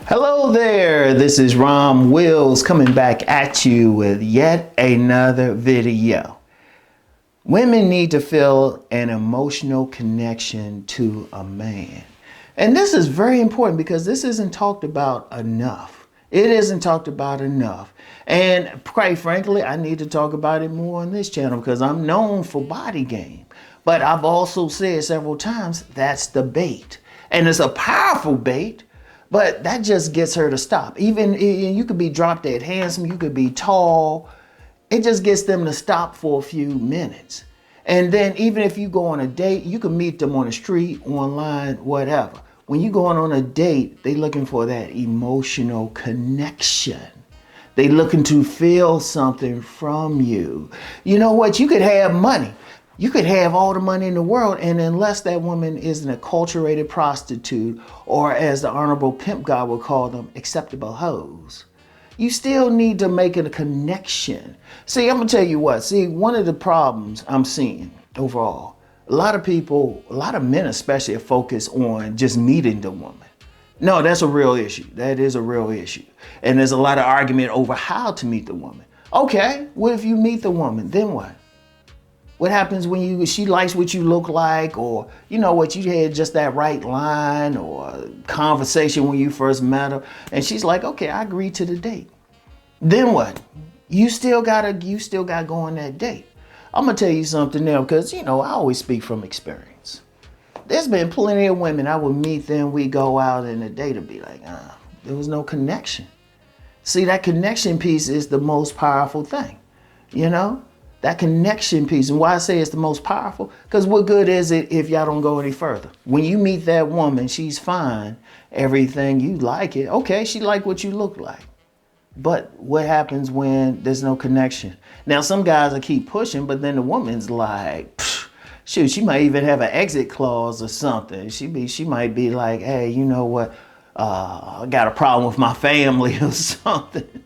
Hello there, this is Rom Wills coming back at you with yet another video. Women need to feel an emotional connection to a man. And this is very important because this isn't talked about enough. It isn't talked about enough. And quite frankly, I need to talk about it more on this channel because I'm known for body game. But I've also said several times that's the bait. And it's a powerful bait. But that just gets her to stop. Even you could be drop dead handsome, you could be tall. It just gets them to stop for a few minutes. And then even if you go on a date, you can meet them on the street, online, whatever. When you going on a date, they looking for that emotional connection. They looking to feel something from you. You know what? You could have money. You could have all the money in the world, and unless that woman is an acculturated prostitute, or as the Honorable Pimp guy would call them, acceptable hoes, you still need to make a connection. See, I'm gonna tell you what, one of the problems I'm seeing overall, a lot of people, a lot of men especially, are focused on just meeting the woman. No, that's a real issue. That is a real issue. And there's a lot of argument over how to meet the woman. Okay, what if you meet the woman, then what? What happens when she likes what you look like, or you know what, you had just that right line or conversation when you first met her, and she's like, okay, I agree to the date. Then what? You still gotta go on that date. I'm gonna tell you something now, because I always speak from experience. There's been plenty of women I would meet, then we go out and the date would be like, there was no connection. See, that connection piece is the most powerful thing, That connection piece. And why I say it's the most powerful, because what good is it if y'all don't go any further? When you meet that woman, she's fine, everything, you like it. Okay, she like what you look like. But what happens when there's no connection? Now, some guys will keep pushing, but then the woman's like, shoot, she might even have an exit clause or something. She might be like, hey, you know what? I got a problem with my family or something,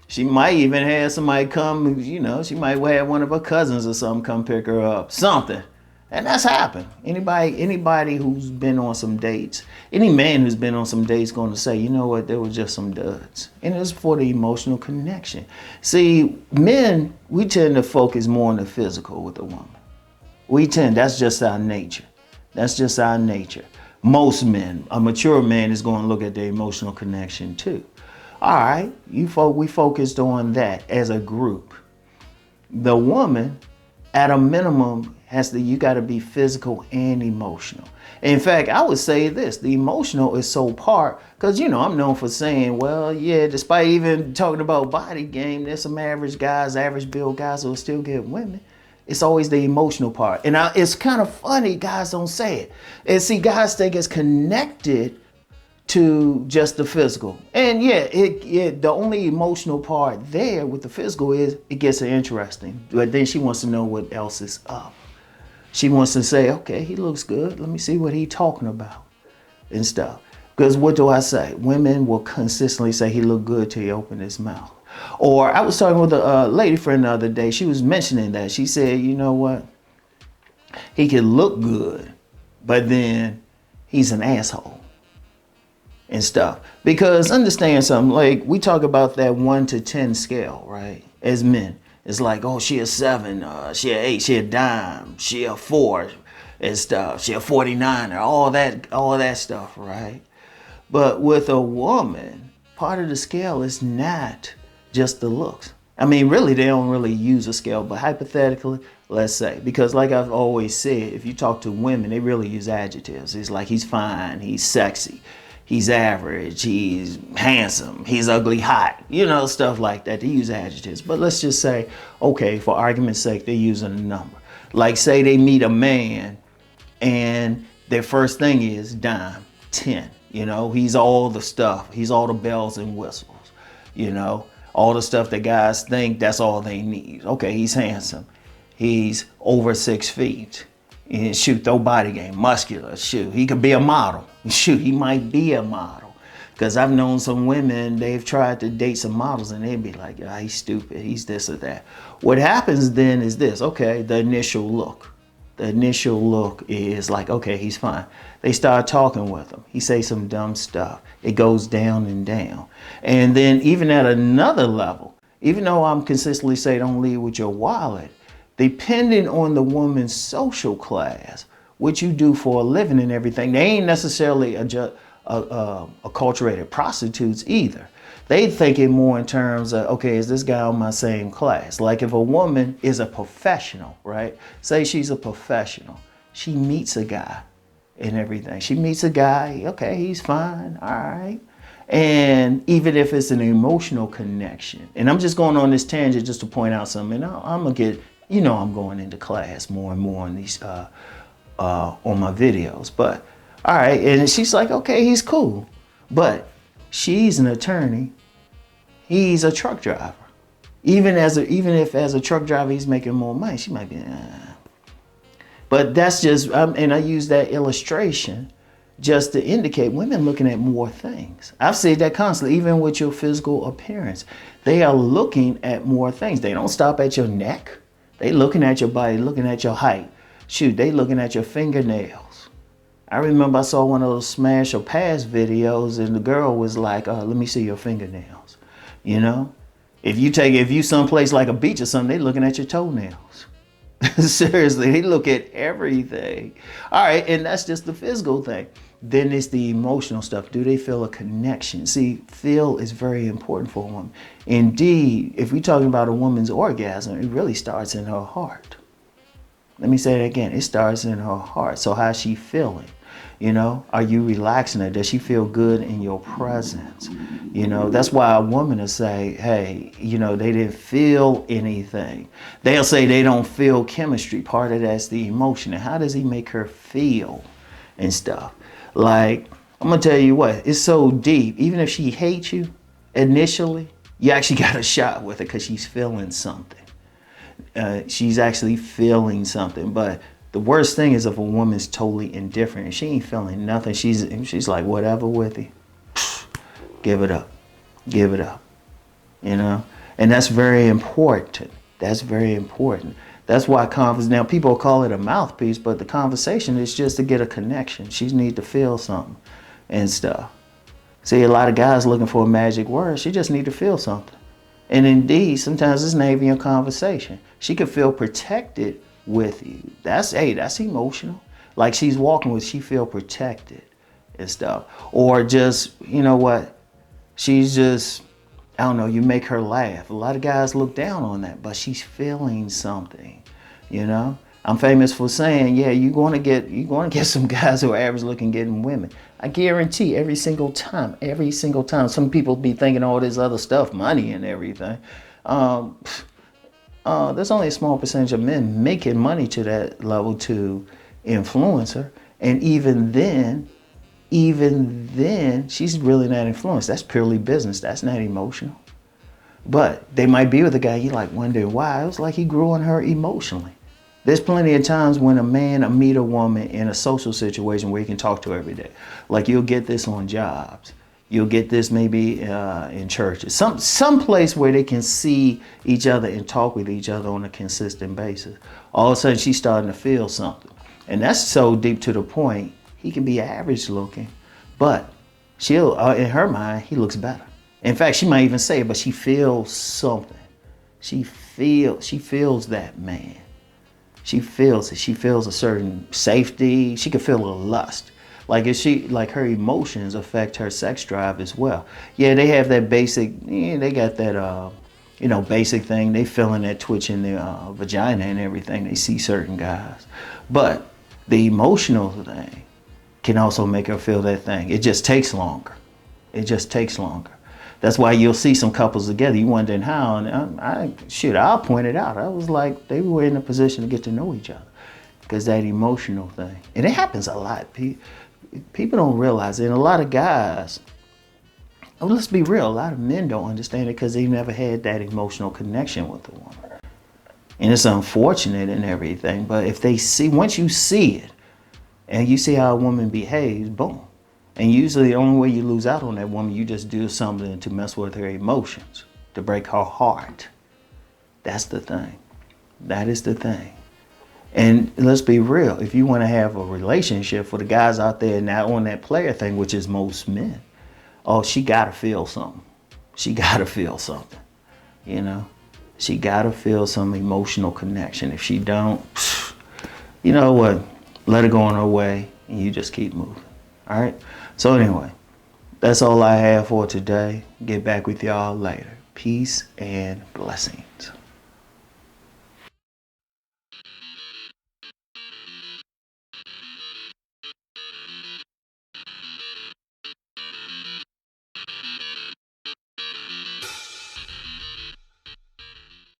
She might even have somebody come, she might have one of her cousins or something come pick her up, something. And that's happened. Anybody who's been on some dates, any man who's been on some dates going to say, you know what, there was just some duds. And it's for the emotional connection. See, men, we tend to focus more on the physical with a woman. That's just our nature. That's just our nature. Most men, a mature man is going to look at the emotional connection too. All right, we focused on that as a group. The woman, at a minimum, you got to be physical and emotional. In fact, I would say this, the emotional is so part, because, I'm known for saying, well, yeah, despite even talking about body game, there's some average guys, average build guys who will still get women. It's always the emotional part. And it's kind of funny, guys don't say it. And see, guys think it's connected to just the physical. And yeah, the only emotional part there with the physical is it gets her interesting. But then she wants to know what else is up. She wants to say, okay, he looks good. Let me see what he's talking about and stuff. Because what do I say? Women will consistently say he looked good till he opened his mouth. Or I was talking with a lady friend the other day. She was mentioning that. She said, you know what? He can look good, but then he's an asshole. And stuff. Because understand something, like we talk about that 1 to 10 scale, right? As men, it's like, oh, she a 7, she a 8, she a dime, she a 4 and stuff, she a 49er, all that stuff, right? But with a woman, part of the scale is not just the looks. I mean, really, they don't really use a scale, but hypothetically, let's say, because like I've always said, if you talk to women, they really use adjectives. It's like he's fine, he's sexy. He's average, he's handsome, he's ugly hot, stuff like that. They use adjectives. But let's just say, okay, for argument's sake, they're using a number. Like say they meet a man and their first thing is dime, 10. He's all the stuff. He's all the bells and whistles, all the stuff that guys think that's all they need. Okay, he's handsome. He's over 6 feet. And shoot, throw body game, muscular, shoot, he could be a model. Shoot, he might be a model. Because I've known some women, they've tried to date some models and they'd be like, he's stupid, he's this or that. What happens then is this, okay, the initial look. The initial look is like, okay, he's fine. They start talking with him. He say some dumb stuff. It goes down and down. And then even at another level, even though I'm consistently say don't lead with your wallet, depending on the woman's social class, what you do for a living and everything, they ain't necessarily acculturated prostitutes either. They think it more in terms of, okay, is this guy on my same class? Like if a woman is a professional, right? Say she's a professional. She meets a guy and everything. She meets a guy, okay, he's fine, all right. And even if it's an emotional connection, and I'm just going on this tangent just to point out something, and I'm gonna get, I'm going into class more and more on these, on my videos, but all right. And she's like, okay, he's cool, but she's an attorney. He's a truck driver. Even if as a truck driver he's making more money, she might be. But that's just, and I use that illustration just to indicate women looking at more things. I've said that constantly, even with your physical appearance. They are looking at more things. They don't stop at your neck. They looking at your body, looking at your height. Shoot, they looking at your fingernails. I remember I saw one of those smash or pass videos and the girl was like, let me see your fingernails. If you someplace like a beach or something, they looking at your toenails. Seriously, they look at everything. All right, and that's just the physical thing. Then it's the emotional stuff. Do they feel a connection? See, feel is very important for a woman. Indeed, if we're talking about a woman's orgasm, it really starts in her heart. Let me say that again. It starts in her heart. So how's she feeling? Are you relaxing her? Does she feel good in your presence? That's why a woman will say, hey, they didn't feel anything. They'll say they don't feel chemistry. Part of that's the emotion. And how does he make her feel and stuff? Like, I'm going to tell you what, it's so deep. Even if she hates you initially, you actually got a shot with her because she's feeling something. She's actually feeling something. But the worst thing is if a woman's totally indifferent and she ain't feeling nothing, she's like, whatever with you, give it up, and that's very important. That's very important. That's why now people call it a mouthpiece, but the conversation is just to get a connection. She needs to feel something and stuff. See, a lot of guys looking for a magic word. She just need to feel something. And indeed, sometimes it's not even a conversation. She could feel protected with you. That's emotional. Like she's walking with, she feel protected and stuff. Or just, she's just, I don't know, you make her laugh. A lot of guys look down on that, but she's feeling something, I'm famous for saying, yeah, you're going to get some guys who are average looking getting women. I guarantee every single time. Some people be thinking all this other stuff, money and everything. There's only a small percentage of men making money to that level to influence her. And even then, she's really not influenced. That's purely business. That's not emotional. But they might be with a guy, you like wondering why. It was like he grew on her emotionally. There's plenty of times when a man will meet a woman in a social situation where he can talk to her every day. Like you'll get this on jobs. You'll get this maybe in churches. Some place where they can see each other and talk with each other on a consistent basis. All of a sudden she's starting to feel something. And that's so deep to the point, he can be average looking, but she'll, in her mind, he looks better. In fact, she might even say it, but she feels something. She feels that man. She feels it. She feels a certain safety. She can feel a lust. Like her emotions affect her sex drive as well. Yeah, they have that basic, they got that, basic thing. They feeling that twitch in their vagina and everything. They see certain guys. But the emotional thing can also make her feel that thing. It just takes longer. That's why you'll see some couples together. You wondering how, and I'll point it out. I was like, they were in a position to get to know each other because that emotional thing. And it happens a lot. People don't realize it. And a lot of guys, let's be real, a lot of men don't understand it because they never had that emotional connection with the woman. And it's unfortunate and everything, but once you see it, and you see how a woman behaves, boom. And usually the only way you lose out on that woman, you just do something to mess with her emotions, to break her heart. That's the thing. That is the thing. And let's be real, if you want to have a relationship, for the guys out there not on that player thing, which is most men, oh, she got to feel something. She got to feel something, you know? She got to feel some emotional connection. If she don't, you know what? Let her go on her way and you just keep moving, all right? So anyway, that's all I have for today. Get back with y'all later. Peace and blessings.